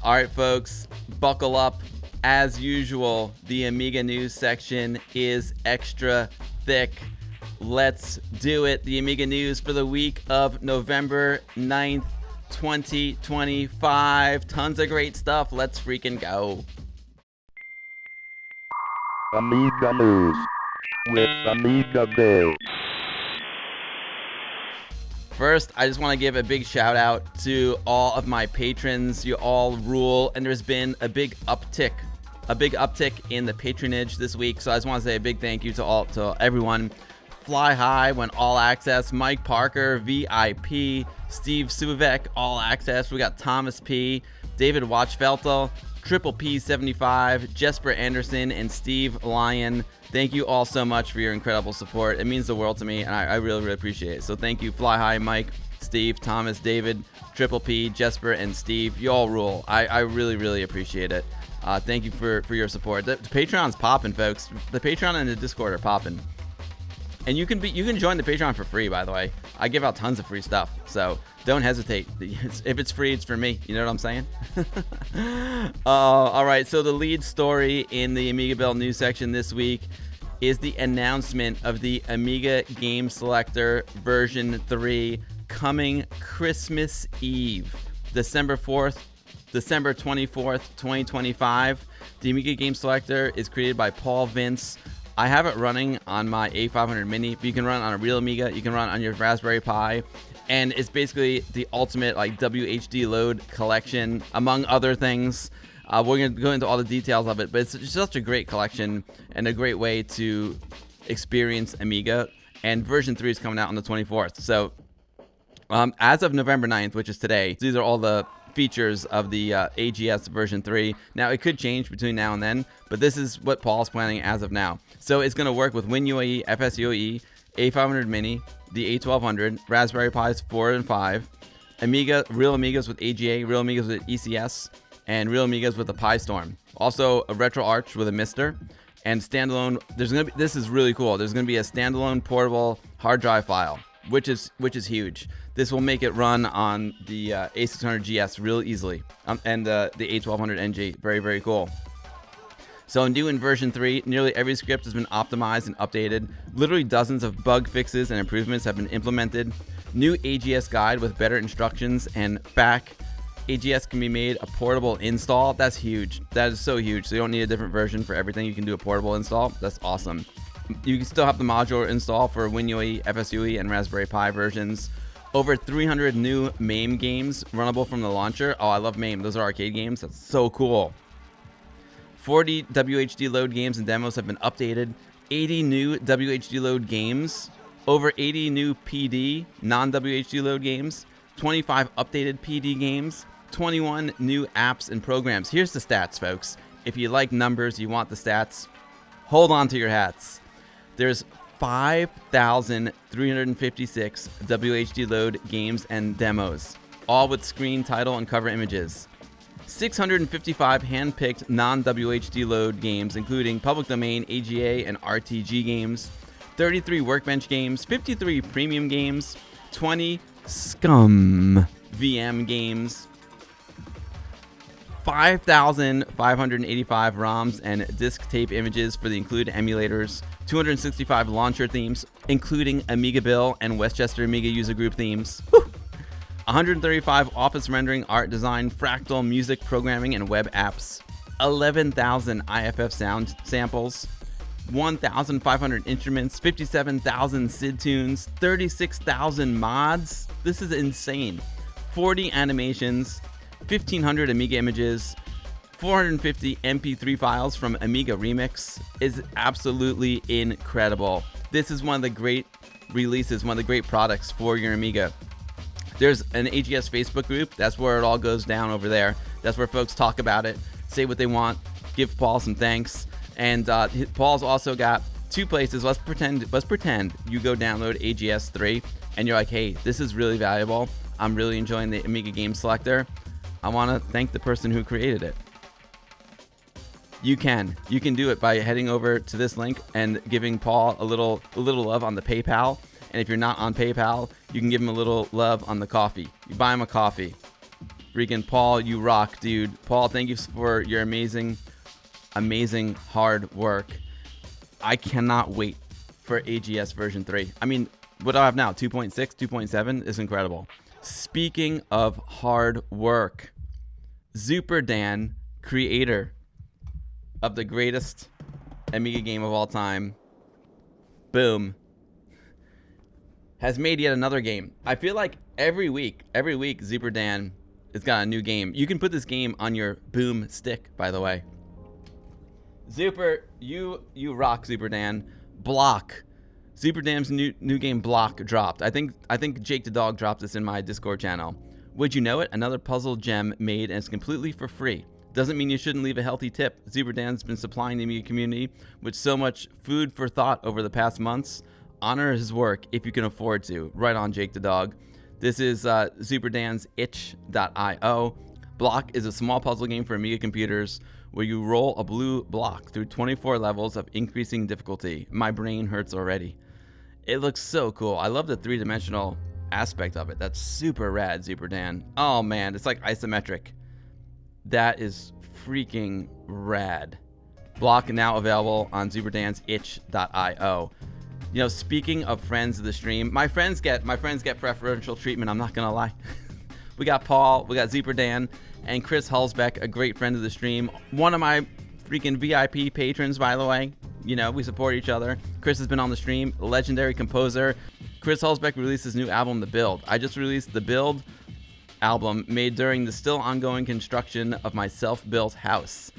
All right, folks, buckle up. As usual, the Amiga news section is extra thick. Let's do it. The Amiga news for the week of November 9th, 2025. Tons of great stuff. Let's freaking go. Amiga News with Amiga Day. First, I just want to give a big shout out to all of my patrons. You all rule, and there's been a big uptick in the patronage this week. So I just want to say a big thank you to everyone. Fly High went all access. Mike Parker, VIP. Steve Suvek, all access. We got Thomas P. David Watchfeltel, Triple P75, Jesper Anderson, and Steve Lyon. Thank you all so much for your incredible support. It means the world to me, and I really, really appreciate it. So thank you, Fly High, Mike, Steve, Thomas, David, Triple P, Jesper, and Steve. You all rule. I really, really appreciate it. Thank you for your support. The Patreon's popping, folks. The Patreon and the Discord are popping. And you can join the Patreon for free, by the way. I give out tons of free stuff, so don't hesitate. If it's free, it's for me. You know what I'm saying? All right, so the lead story in the Amiga Bell news section this week is the announcement of the Amiga Game Selector version 3 coming Christmas Eve, December 24th, 2025. The Amiga Game Selector is created by Paul Vince. I have it running on my A500 Mini, but you can run on a real Amiga, you can run on your Raspberry Pi, and it's basically the ultimate like WHD load collection, among other things. We're going to go into all the details of it, but it's just such a great collection and a great way to experience Amiga, and version 3 is coming out on the 24th. So as of November 9th, which is today, these are all the features of the AGS version 3. Now, it could change between now and then, but this is what Paul's planning as of now. So it's going to work with WinUAE, FSUAE, A500 Mini, the A1200, Raspberry Pis 4 and 5, Amiga, real Amigas with AGA, real Amigas with ECS, and real Amigas with a Pi Storm. Also, a RetroArch with a Mister, and standalone. This is really cool. There's going to be a standalone portable hard drive file, which is huge. This will make it run on the A600GS real easily, and the A1200 NG. Very, very cool. So new in version 3, nearly every script has been optimized and updated. Literally dozens of bug fixes and improvements have been implemented. New AGS guide with better instructions and back. AGS can be made a portable install. That's huge. That is so huge. So you don't need a different version for everything. You can do a portable install. That's awesome. You can still have the modular install for WinUAE, FSUAE, and Raspberry Pi versions. Over 300 new MAME games runnable from the launcher. Oh, I love MAME. Those are arcade games. That's so cool. 40 WHD load games and demos have been updated. 80 new WHD load games. Over 80 new PD, non-WHD load games. 25 updated PD games. 21 new apps and programs. Here's the stats, folks. If you like numbers, you want the stats, hold on to your hats. There's 5,356 WHD load games and demos, all with screen, title, and cover images. 655 hand-picked non-WHD load games, including public domain, AGA, and RTG games. 33 workbench games, 53 premium games, 20 scum VM games, 5,585 ROMs and disk tape images for the included emulators, 265 launcher themes, including Amiga Bill and Westchester Amiga User Group themes, 135 office rendering, art design, fractal, music programming, and web apps, 11,000 IFF sound samples, 1,500 instruments, 57,000 SID tunes, 36,000 mods. This is insane. 40 animations, 1,500 Amiga images, 450 MP3 files from Amiga Remix is absolutely incredible. This is one of the great releases, one of the great products for your Amiga. There's an AGS Facebook group. That's where it all goes down over there. That's where folks talk about it, say what they want, give Paul some thanks. And Paul's also got two places. Let's pretend you go download AGS 3 and you're like, hey, this is really valuable. I'm really enjoying the Amiga Game Selector. I want to thank the person who created it. You can do it by heading over to this link and giving Paul a little love on the PayPal. And if you're not on PayPal, you can give him a little love on the coffee. You buy him a coffee Freaking Paul, you rock, dude. Paul, thank you for your amazing hard work. I cannot wait for AGS version 3. I mean, what do I have now? 2.6, 2.7 is incredible. Speaking of hard work, Zooperdan, creator of the greatest Amiga game of all time, boom, has made yet another game. I feel like every week, Zooperdan has got a new game. You can put this game on your boom stick, by the way. Zooper, you rock, Zooperdan. Blok. Zooperdan's new game Blok dropped. I think Jake the Dog dropped this in my Discord channel. Would you know it? Another puzzle gem made, and it's completely for free. Doesn't mean you shouldn't leave a healthy tip. Zooperdan's been supplying the Amiga community with so much food for thought over the past months. Honor his work if you can afford to. Right on, Jake the Dog. This is Zooperdan's itch.io. Blok is a small puzzle game for Amiga computers where you roll a blue block through 24 levels of increasing difficulty. My brain hurts already. It looks so cool. I love the three-dimensional aspect of it. That's super rad, Zooperdan. Oh man, it's like isometric. That is freaking rad. Blok now available on Zooperdan's itch.io. You know, speaking of friends of the stream, my friends get preferential treatment, I'm not gonna lie. We got Paul, we got Zooperdan, and Chris Huelsbeck, a great friend of the stream. One of my freaking VIP patrons, by the way. You know, we support each other. Chris has been on the stream, legendary composer. Chris Huelsbeck released his new album, The Build. I just released The Build album made during the still ongoing construction of my self-built house.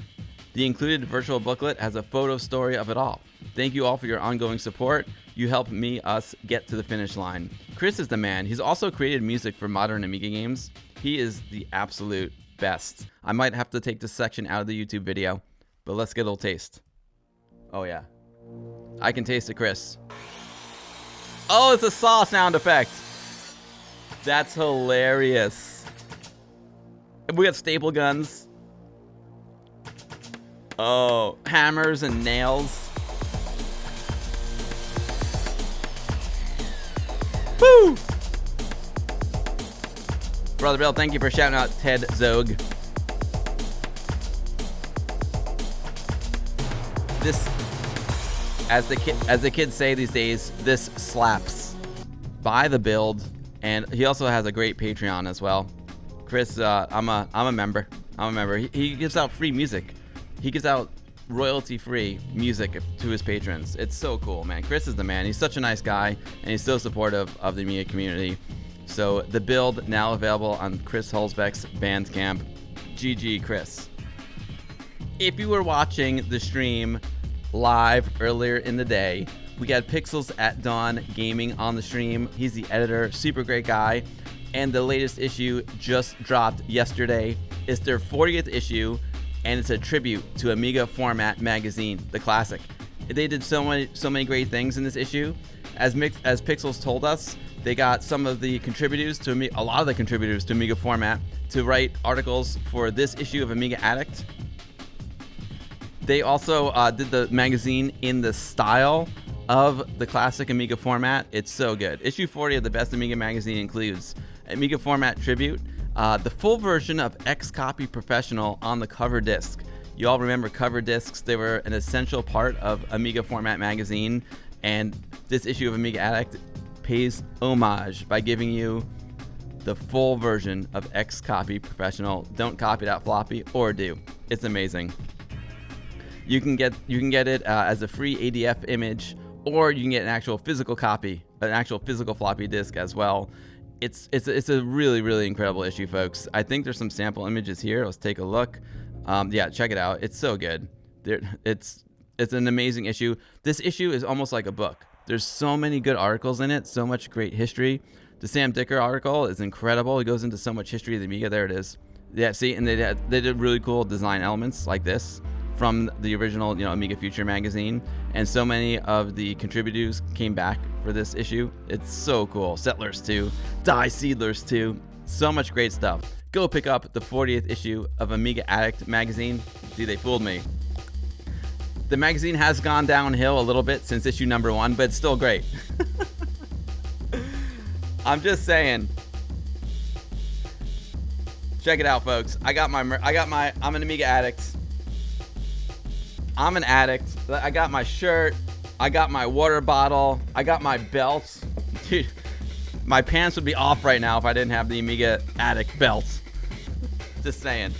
The included virtual booklet has a photo story of it all. Thank you all for your ongoing support. You help us get to the finish line. Chris is the man. He's also created music for modern Amiga games. He is the absolute best. I might have to take this section out of the YouTube video, but let's get a little taste. Oh yeah. I can taste it, Chris. Oh, it's a saw sound effect. That's hilarious. We got staple guns. Oh, hammers and nails. Woo! Brother Bill, thank you for shouting out Ted Zog. This, as the kids say these days, this slaps. Buy The Build, and he also has a great Patreon as well. Chris, I'm a member. He gives out free music. He gives out royalty-free music to his patrons. It's so cool, man. Chris is the man. He's such a nice guy, and he's so supportive of the Amiga community. So The Build now available on Chris Huelsbeck's Bandcamp. GG, Chris. If you were watching the stream live earlier in the day, we got Pixels at Dawn Gaming on the stream. He's the editor, super great guy. And the latest issue just dropped yesterday. It's their 40th issue, and it's a tribute to Amiga Format Magazine, the classic. They did so many great things in this issue. As Pixels told us, they got some of the contributors to a lot of the contributors to Amiga Format to write articles for this issue of Amiga Addict. They also did the magazine in the style of the classic Amiga Format. It's so good. Issue 40 of the Best Amiga magazine includes Amiga Format Tribute, the full version of X-Copy Professional on the cover disc. You all remember cover discs. They were an essential part of Amiga Format magazine, and this issue of Amiga Addict pays homage by giving you the full version of X-Copy Professional. Don't copy that floppy, or do. It's amazing. You can get it as a free ADF image, or you can get an actual physical copy, an actual physical floppy disk as well. It's a really incredible issue, folks. I think there's some sample images here. Let's take a look. Yeah, check it out. It's so good. It's an amazing issue. This issue is almost like a book. There's so many good articles in it, so much great history. The Sam Dicker article is incredible. It goes into so much history of the Amiga. There it is. Yeah, see, and they did really cool design elements like this from the original, Amiga Future magazine, and so many of the contributors came back for this issue. It's so cool. Settlers 2, Die Seedlers 2, so much great stuff. Go pick up the 40th issue of Amiga Addict magazine. See, they fooled me. The magazine has gone downhill a little bit since issue number 1, but it's still great. I'm just saying. Check it out, folks. I'm an Amiga addict. I'm an addict. I got my shirt. I got my water bottle. I got my belt. Dude, my pants would be off right now if I didn't have the Amiga Addict belt. Just saying.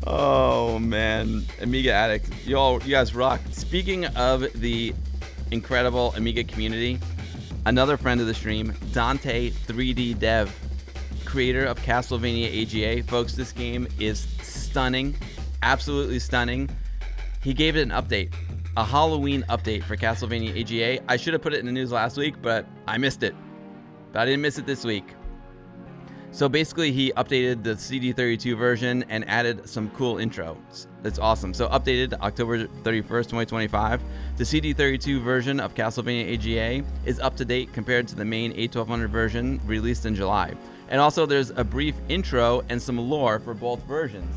Oh man, Amiga Addict, you guys rock. Speaking of the incredible Amiga community, another friend of the stream, Dante 3D Dev, creator of Castlevania AGA. Folks, this game is stunning, absolutely stunning. He gave it an update, a Halloween update for Castlevania AGA. I should have put it in the news last week, but I missed it. But I didn't miss it this week. So basically, he updated the CD32 version and added some cool intros. That's awesome. So updated October 31st, 2025. The CD32 version of Castlevania AGA is up to date compared to the main A1200 version released in July. And also, there's a brief intro and some lore for both versions.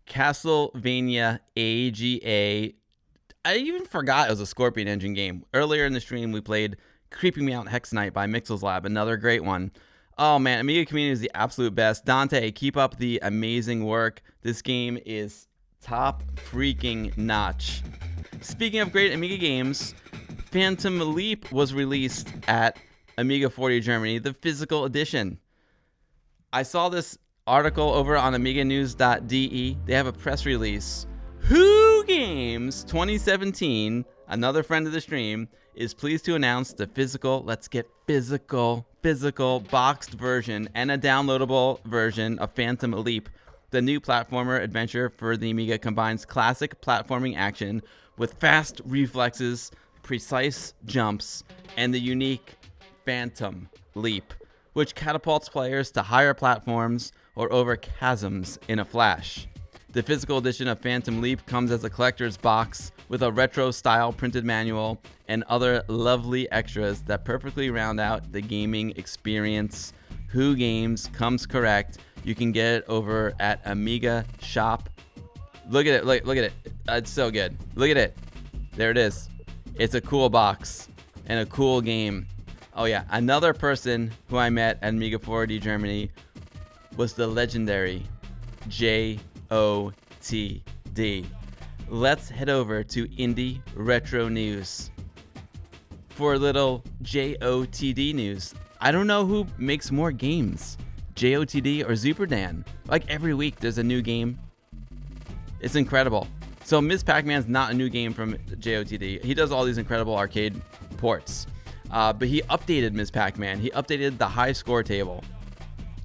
Castlevania AGA. I even forgot it was a Scorpion Engine game. Earlier in the stream, we played Creeping Me Out Hex Knight by Mixel's Lab, another great one. Oh man, Amiga community is the absolute best. Dante, keep up the amazing work. This game is top freaking notch. Speaking of great Amiga games, Phantom Leap was released at Amiga 40 Germany, the physical edition. I saw this article over on AmigaNews.de. They have a press release. Who Games 2017, another friend of the stream, is pleased to announce the physical, let's get physical boxed version and a downloadable version of Phantom Leap. The new platformer adventure for the Amiga combines classic platforming action with fast reflexes, precise jumps, and the unique Phantom Leap, which catapults players to higher platforms or over chasms in a flash. The physical edition of Phantom Leap comes as a collector's box with a retro-style printed manual and other lovely extras that perfectly round out the gaming experience. Who Games comes correct. You can get it over at Amiga Shop. Look at it. Look at it. It's so good. Look at it. There it is. It's a cool box and a cool game. Oh yeah, another person who I met at Amiga 4D Germany was the legendary JOTD. Let's head over to Indie Retro News for a little JOTD news. I don't know who makes more games, JOTD or Zooperdan. Like every week there's a new game. It's incredible. So Ms. Pac-Man's not a new game from JOTD. He does all these incredible arcade ports. But he updated Ms. Pac-Man. He updated the high score table.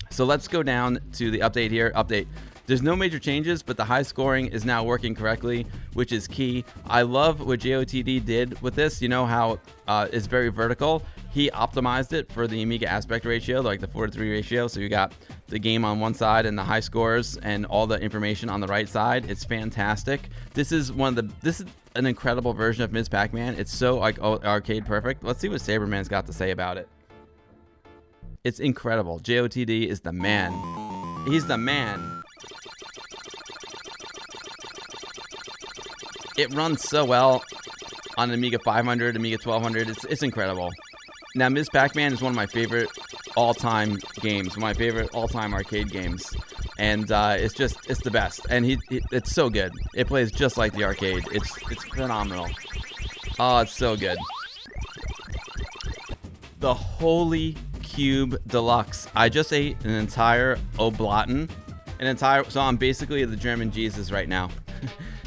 So let's go down to the update here. Update. There's no major changes, but the high scoring is now working correctly, which is key. I love what JOTD did with this. You know how it's very vertical. He optimized it for the Amiga aspect ratio, like the 4:3 ratio. So you got the game on one side and the high scores and all the information on the right side. It's fantastic. This is an incredible version of Ms. Pac-Man. It's so like arcade perfect. Let's see what Saberman's got to say about it. It's incredible. JOTD is the man. He's the man. It runs so well on Amiga 500, Amiga 1200. It's incredible. Now, Ms. Pac-Man is one of my favorite all-time games, one of my favorite all-time arcade games. And it's the best. And it's so good. It plays just like the arcade. It's phenomenal. Oh, it's so good. The Holy Cube Deluxe. I just ate an entire Oblaten, so I'm basically the German Jesus right now.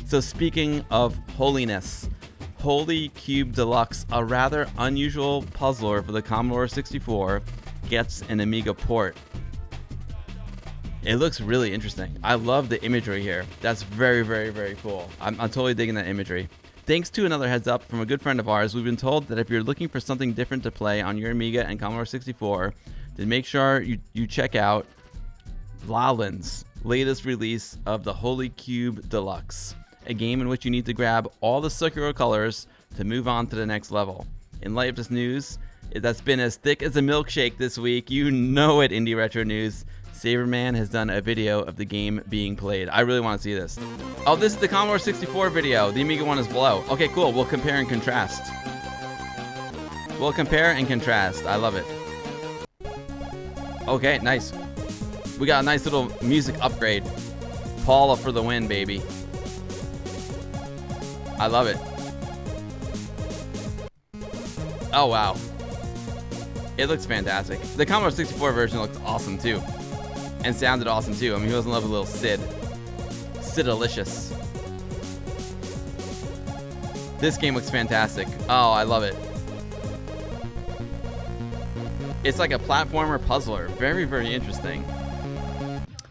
So speaking of holiness, Holy Cube Deluxe, a rather unusual puzzler for the Commodore 64, gets an Amiga port. It looks really interesting. I love the imagery here. That's very, very, very cool. I'm totally digging that imagery. Thanks to another heads up from a good friend of ours, we've been told that if you're looking for something different to play on your Amiga and Commodore 64, then make sure you check out Lalin's latest release of the Holy Cube Deluxe, a game in which you need to grab all the circular colors to move on to the next level. In light of this news that's been as thick as a milkshake this week, you know it, Indie Retro News, Saberman has done a video of the game being played. I really want to see this. Oh, this is the Commodore 64 video. The Amiga one is below. Okay, cool. We'll compare and contrast. I love it. Okay, nice. We got a nice little music upgrade. Paula for the win, baby. I love it. Oh, wow. It looks fantastic. The Commodore 64 version looked awesome, too. And sounded awesome, too. I mean, who doesn't love a little Sid? Sidalicious. This game looks fantastic. Oh, I love it. It's like a platformer puzzler. Very, very interesting.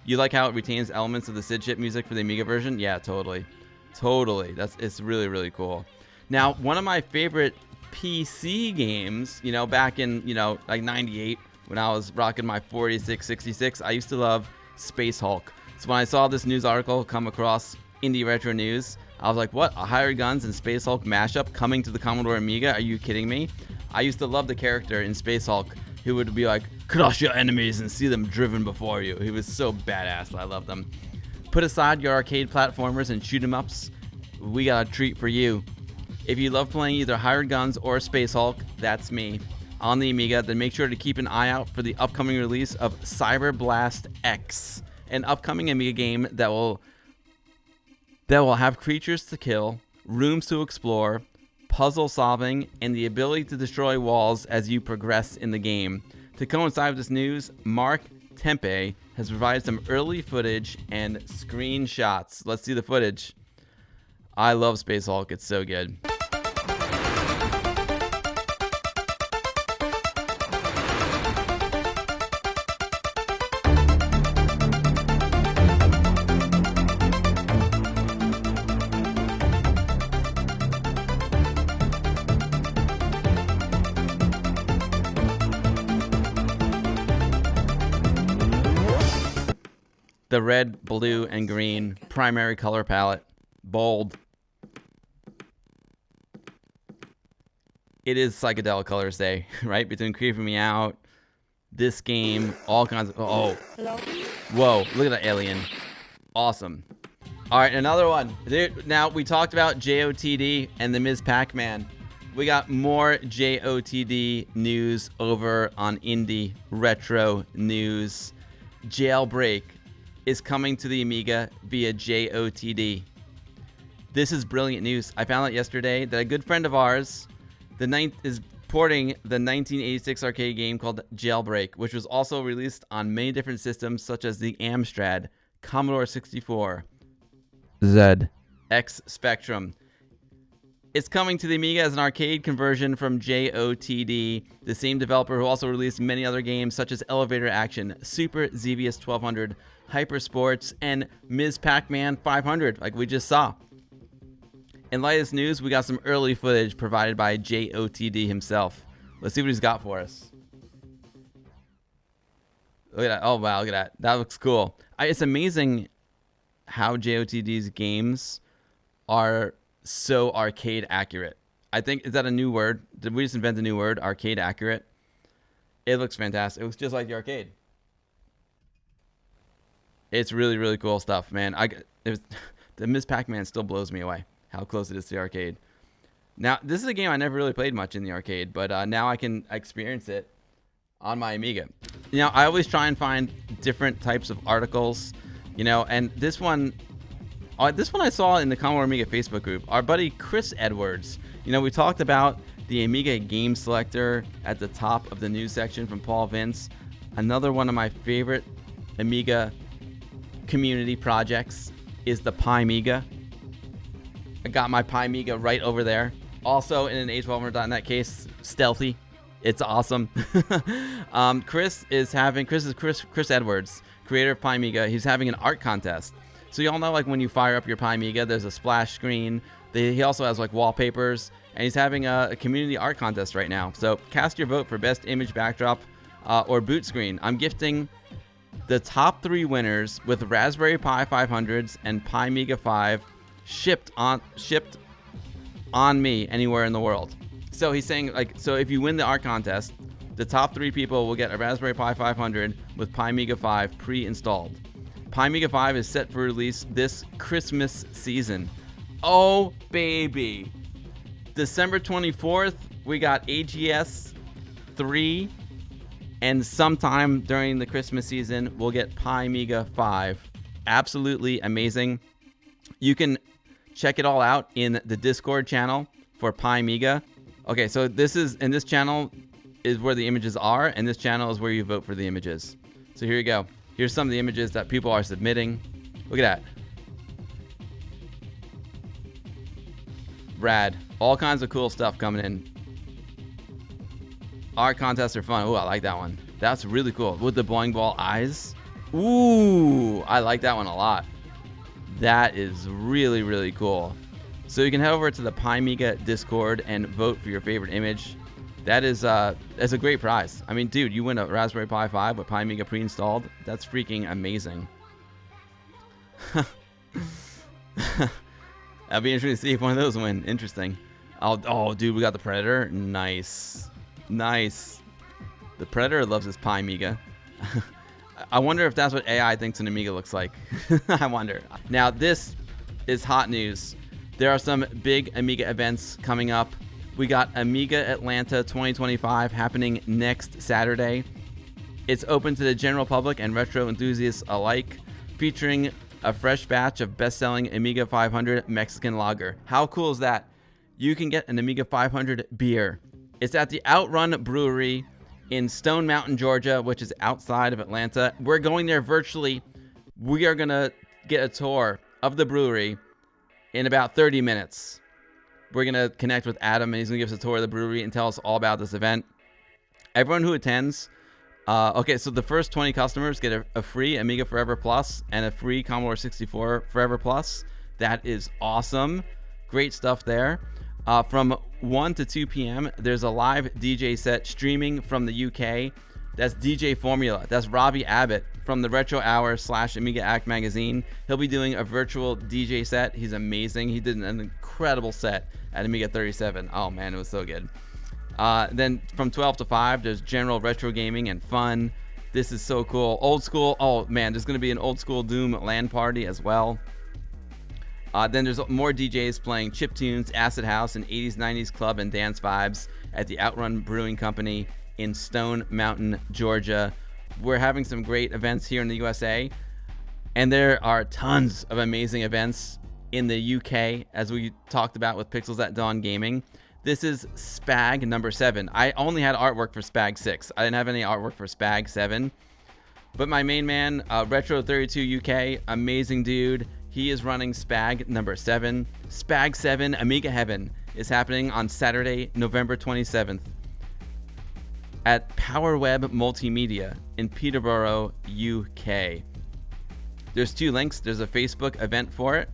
You like how it retains elements of the Sid chip music for the Amiga version? Yeah, totally. Totally. It's really, really cool. Now, one of my favorite PC games, you know, back in, you know, like 98, when I was rocking my 4666, I used to love Space Hulk. So when I saw this news article come across Indie Retro News, I was like, what? A Hired Guns and Space Hulk mashup coming to the Commodore Amiga? Are you kidding me? I used to love the character in Space Hulk who would be like, crush your enemies and see them driven before you. He was so badass. I loved him. Put aside your arcade platformers and shoot 'em ups. We got a treat for you. If you love playing either Hired Guns or Space Hulk, that's me. On the Amiga, then make sure to keep an eye out for the upcoming release of Cyber Blast X, an upcoming Amiga game that will have creatures to kill, rooms to explore, puzzle solving, and the ability to destroy walls as you progress in the game. To coincide with this news, Mark Tempe has provided some early footage and screenshots. Let's see the footage. I love Space Hulk. It's so good. The red, blue, and green primary color palette. Bold. It is Psychedelic Colors Day, right? Between Creeping Me Out, this game, all kinds of... Oh. Whoa, look at that alien. Awesome. All right, another one. Dude, now, we talked about JOTD and the Ms. Pac-Man. We got more JOTD news over on Indie Retro News. Jailbreak is coming to the Amiga via JOTD. This is brilliant news. I found out yesterday that a good friend of ours is porting the 1986 arcade game called Jailbreak, which was also released on many different systems such as the Amstrad, Commodore 64, ZX Spectrum. It's coming to the Amiga as an arcade conversion from JOTD, the same developer who also released many other games such as Elevator Action, Super Xevious 1200, Hyper Sports, and Ms. Pac-Man 500, like we just saw. In light of this news, we got some early footage provided by JOTD himself. Let's see what he's got for us. Look at that. Oh, wow, look at that. That looks cool. It's amazing how JOTD's games are so arcade accurate. I think, is that a new word? Did we just invent a new word? Arcade accurate? It looks fantastic. It looks just like the arcade. It's really, really cool stuff, man. The Ms. Pac-Man still blows me away, how close it is to the arcade. Now, this is a game I never really played much in the arcade, but now I can experience it on my Amiga. You know, I always try and find different types of articles, you know, and this one I saw in the Commodore Amiga Facebook group. Our buddy Chris Edwards, you know, we talked about the Amiga Game Selector at the top of the news section from Paul Vince. Another one of my favorite Amiga community projects is the PiMiga. I got my PiMiga right over there. Also in an A1200.net case, stealthy. It's awesome. Chris Edwards, creator of PiMiga. He's having an art contest. So you all know, like, when you fire up your PiMiga, there's a splash screen. He also has like wallpapers, and he's having a community art contest right now. So cast your vote for best image backdrop or boot screen. I'm gifting the top 3 winners with Raspberry Pi 500s and PiMiga 5 shipped on me anywhere in the world. So he's saying, like, so if you win the art contest, the top 3 people will get a Raspberry Pi 500 with PiMiga 5 pre-installed. PiMiga 5 is set for release this Christmas season. Oh, baby. December 24th, we got AGS 3, and sometime during the Christmas season, we'll get PiMiga 5. Absolutely amazing. You can check it all out in the Discord channel for PiMiga. Okay, so this channel is where the images are, and this channel is where you vote for the images. So here you go. Here's some of the images that people are submitting. Look at that. Rad. All kinds of cool stuff coming in. Art contests are fun. Ooh, I like that one. That's really cool. With the bowling ball eyes. Ooh, I like that one a lot. That is really, really cool. So you can head over to the PiMiga Discord and vote for your favorite image. That's a great prize. I mean, dude, you win a Raspberry Pi 5 with PiMiga pre-installed. That's freaking amazing. That'd be interesting to see if one of those win. Interesting. Oh, dude, we got the Predator. Nice. Nice. The Predator loves his PiMiga. I wonder if that's what AI thinks an Amiga looks like. I wonder. Now, this is hot news. There are some big Amiga events coming up. We got Amiga Atlanta 2025 happening next Saturday. It's open to the general public and retro enthusiasts alike, featuring a fresh batch of best-selling Amiga 500 Mexican lager. How cool is that? You can get an Amiga 500 beer. It's at the Outrun Brewery in Stone Mountain, Georgia, which is outside of Atlanta. We're going there virtually. We are going to get a tour of the brewery in about 30 minutes. We're going to connect with Adam, and he's going to give us a tour of the brewery and tell us all about this event. Everyone who attends, okay, so the first 20 customers get a free Amiga Forever Plus and a free Commodore 64 Forever Plus. That is awesome. Great stuff there. From 1 to 2 p.m., there's a live DJ set streaming from the UK. That's DJ Formula. That's Robbie Abbott from the Retro Hour / Amiga Addict magazine. He'll be doing a virtual DJ set. He's amazing. He did an incredible set at Amiga 37. Oh, man, it was so good. Then from 12 to 5, there's general retro gaming and fun. This is so cool. Old school. Oh, man, there's going to be an old school Doom LAN party as well. Then there's more DJs playing chiptunes, acid house, and 80s, 90s club and dance vibes at the Outrun Brewing Company in Stone Mountain, Georgia. We're having some great events here in the USA, and there are tons of amazing events in the UK, as we talked about with Pixels at Dawn Gaming. This is SPAG number 7. I only had artwork for SPAG 6. I didn't have any artwork for SPAG 7. But my main man, Retro32 UK, amazing dude. He is running SPAG number 7. SPAG 7 Amiga Heaven is happening on Saturday, November 27th at PowerWeb Multimedia in Peterborough, UK. There's 2 links. There's a Facebook event for it.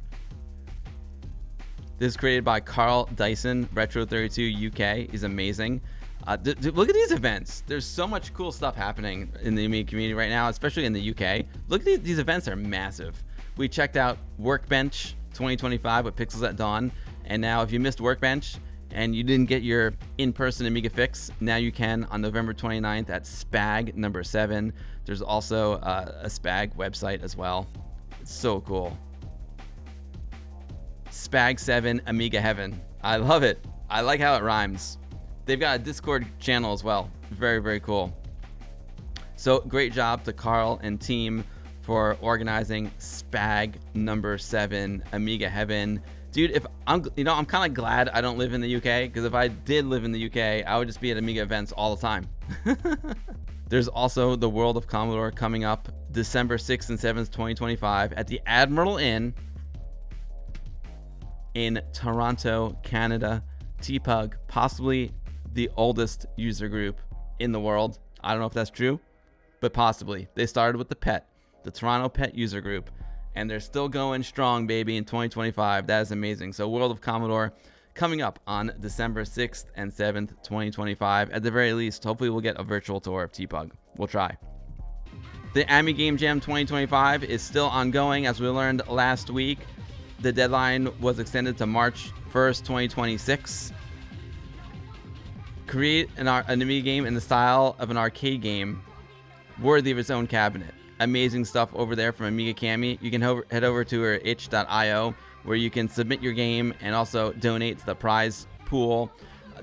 This is created by Carl Dyson, Retro32 UK. He's amazing. Look at these events. There's so much cool stuff happening in the Amiga community right now, especially in the UK. Look at these events are massive. We checked out Workbench 2025 with Pixels at Dawn, and now if you missed Workbench and you didn't get your in-person Amiga fix, now you can on November 29th at SPAG number 7. There's also a SPAG website as well. It's so cool. SPAG 7 Amiga Heaven. I love it. I like how it rhymes. They've got a Discord channel as well. Very, very cool. So great job to Carl and team for organizing SPAG number 7 Amiga Heaven. Dude, if I'm kind of glad I don't live in the UK, because if I did live in the UK, I would just be at Amiga events all the time. There's also the World of Commodore coming up December 6th and 7th, 2025 at the Admiral Inn in Toronto, Canada. PAC, possibly the oldest user group in the world. I don't know if that's true, but possibly. They started with the Toronto Pet user group, and they're still going strong, baby, in 2025. That is amazing. So World of Commodore coming up on December 6th and 7th, 2025. At the very least, hopefully we'll get a virtual tour of PAC. We'll try. The Amiga Game Jam 2025 is still ongoing. As we learned last week, the deadline was extended to March 1st, 2026. Create an Amiga game in the style of an arcade game worthy of its own cabinet. Amazing stuff over there from Amiga Cami. You can head over to her itch.io where you can submit your game and also donate to the prize pool.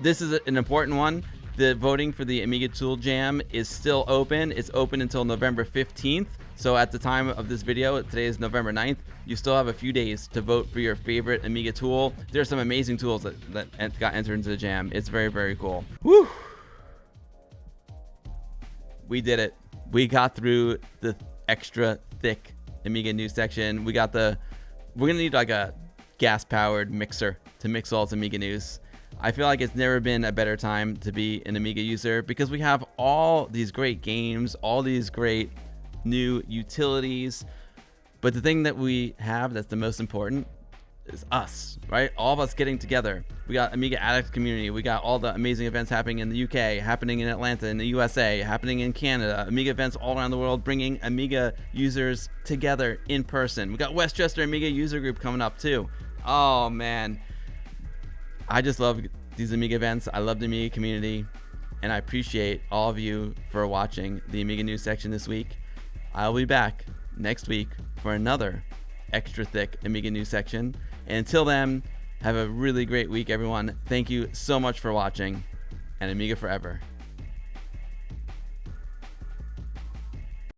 This is an important one. The voting for the Amiga Tool Jam is still open. It's open until November 15th. So at the time of this video, today is November 9th, you still have a few days to vote for your favorite Amiga tool. There's some amazing tools that got entered into the jam. It's very, very cool. Woo! We did it. We got through the extra thick Amiga news section. We're gonna need like a gas-powered mixer to mix all this Amiga news. I feel like it's never been a better time to be an Amiga user because we have all these great games, all these great new utilities. But the thing that we have that's the most important is us, right? All of us getting together. We got Amiga Addict community. We got all the amazing events happening in the UK, happening in Atlanta, in the USA, happening in Canada. Amiga events all around the world, bringing Amiga users together in person. We got Westchester Amiga user group coming up too. Oh man, I just love these Amiga events. I love the Amiga community, and I appreciate all of you for watching the Amiga news section this week. I'll be back next week for another extra thick Amiga news section. And until then, have a really great week, everyone. Thank you so much for watching, and Amiga forever.